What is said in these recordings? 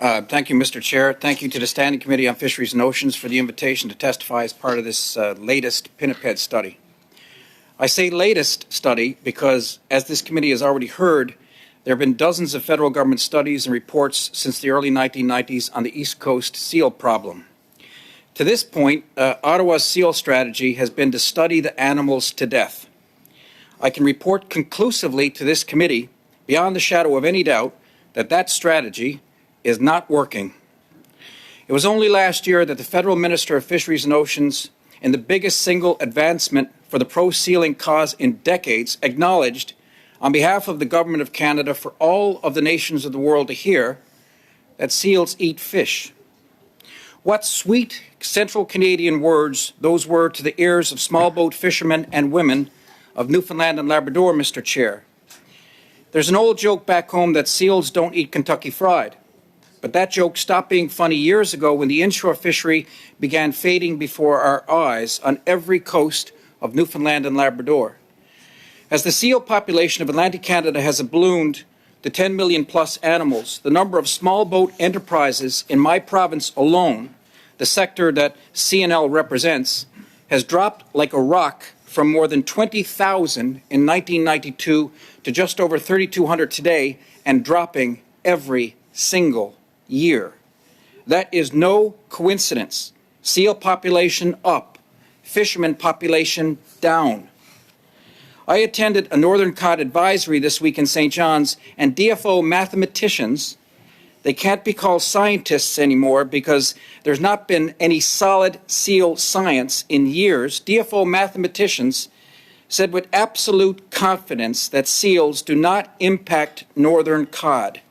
Thank you, Mr. Chair. Thank you to the Standing Committee on Fisheries and Oceans for the invitation to testify as part of this latest pinniped study. I say latest study because, as this committee has already heard, there have been dozens of federal government studies and reports since the early 1990s on the East Coast seal problem. To this point, Ottawa's seal strategy has been to study the animals to death. I can report conclusively to this committee, beyond the shadow of any doubt, that that strategy is not working. It was only last year that the Federal Minister of Fisheries and Oceans, in the biggest single advancement for the pro-sealing cause in decades, acknowledged, on behalf of the Government of Canada for all of the nations of the world to hear, that seals eat fish. What sweet central Canadian words those were to the ears of small boat fishermen and women of Newfoundland and Labrador, Mr. Chair. There's an old joke back home that seals don't eat Kentucky Fried. But that joke stopped being funny years ago when the inshore fishery began fading before our eyes on every coast of Newfoundland and Labrador. As the seal population of Atlantic Canada has ballooned to 10 million plus animals, the number of small boat enterprises in my province alone, the sector that CNL represents, has dropped like a rock from more than 20,000 in 1992 to just over 3,200 today, and dropping every single year. That is no coincidence. Seal population up, fishermen population down. I attended a Northern Cod advisory this week in St. John's, and DFO mathematicians, they can't be called scientists anymore because there's not been any solid seal science in years. DFO mathematicians said with absolute confidence that seals do not impact Northern Cod.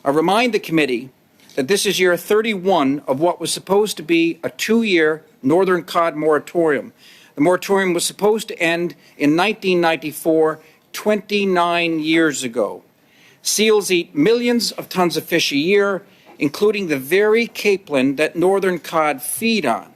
I remind the committee that this is year 31 of what was supposed to be a 2-year Northern Cod moratorium. The moratorium was supposed to end in 1994, 29 years ago. Seals eat millions of tons of fish a year, including the very capelin that Northern Cod feed on.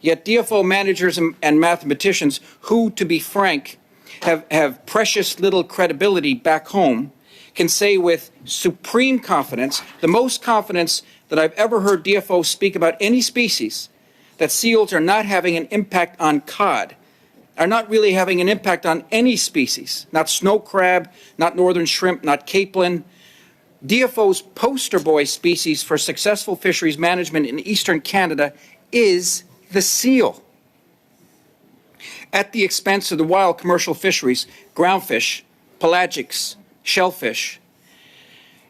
Yet DFO managers and mathematicians, who, to be frank, have precious little credibility back home, can say with supreme confidence, the most confidence that I've ever heard DFO speak about any species, that seals are not having an impact on cod, are not really having an impact on any species, not snow crab, not northern shrimp, not capelin. DFO's poster boy species for successful fisheries management in eastern Canada is the seal, at the expense of the wild commercial fisheries, groundfish, pelagics, shellfish.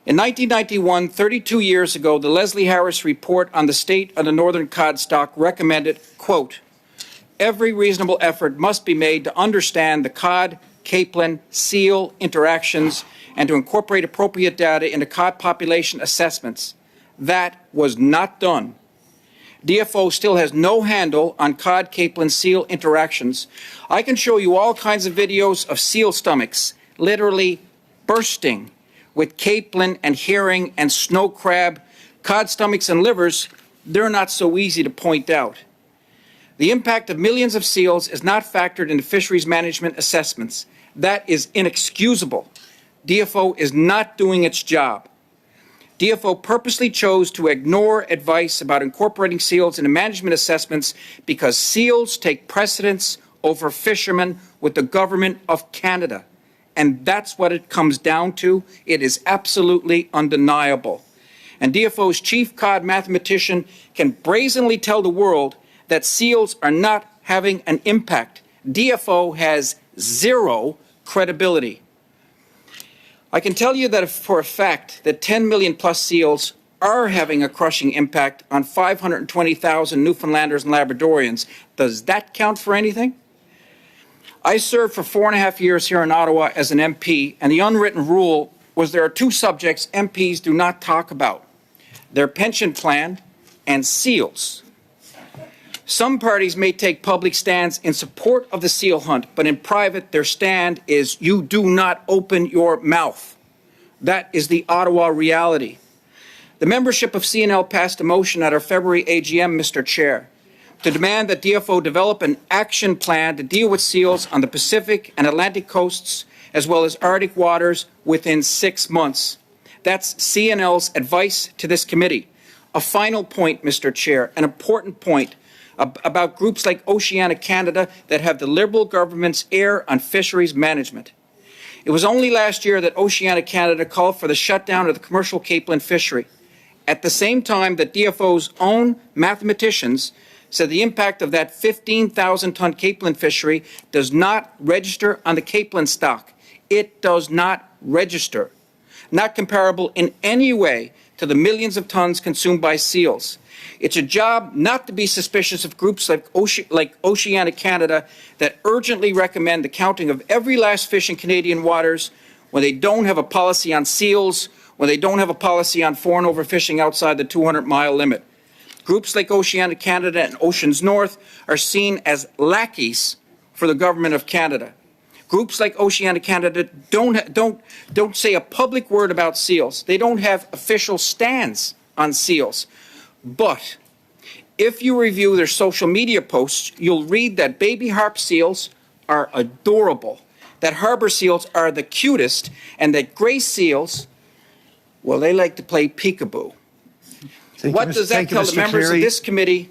In 1991, 32 years ago, the Leslie Harris report on the state of the northern cod stock recommended, quote, every reasonable effort must be made to understand the cod, capelin, seal interactions and to incorporate appropriate data into cod population assessments. That was not done. DFO still has no handle on cod, capelin, seal interactions. I can show you all kinds of videos of seal stomachs literally bursting with capelin and herring and snow crab. Cod stomachs and livers, they're not so easy to point out. The impact of millions of seals is not factored into fisheries management assessments. That is inexcusable. DFO is not doing its job. DFO purposely chose to ignore advice about incorporating seals into management assessments because seals take precedence over fishermen with the Government of Canada. And that's what it comes down to. It is absolutely undeniable. And DFO's chief cod mathematician can brazenly tell the world that seals are not having an impact. DFO has zero credibility. I can tell you that for a fact that 10 million plus seals are having a crushing impact on 520,000 Newfoundlanders and Labradorians. Does that count for anything? I served for 4.5 years here in Ottawa as an MP, and the unwritten rule was there are two subjects MPs do not talk about: their pension plan and seals. Some parties may take public stands in support of the seal hunt, but in private their stand is you do not open your mouth. That is the Ottawa reality. The membership of CNL passed a motion at our February AGM, Mr. Chair, to demand that DFO develop an action plan to deal with seals on the Pacific and Atlantic coasts as well as Arctic waters within 6 months. That's CNL's advice to this committee. A final point, Mr. Chair, an important point about groups like Oceanic Canada that have the Liberal government's ear on fisheries management. It was only last year that Oceanic Canada called for the shutdown of the commercial capelin fishery, at the same time that DFO's own mathematicians said the impact of that 15,000-ton capelin fishery does not register on the capelin stock. It does not register. Not comparable in any way to the millions of tons consumed by seals. It's a job not to be suspicious of groups like Oceanic Canada that urgently recommend the counting of every last fish in Canadian waters when they don't have a policy on seals, when they don't have a policy on foreign overfishing outside the 200-mile limit. Groups like Oceanic Canada and Oceans North are seen as lackeys for the government of Canada. Groups like Oceanic Canada don't say a public word about seals. They don't have official stands on seals. But if you review their social media posts, you'll read that baby harp seals are adorable, that harbor seals are the cutest, and that gray seals, well, they like to play peekaboo. What does that tell the members of this committee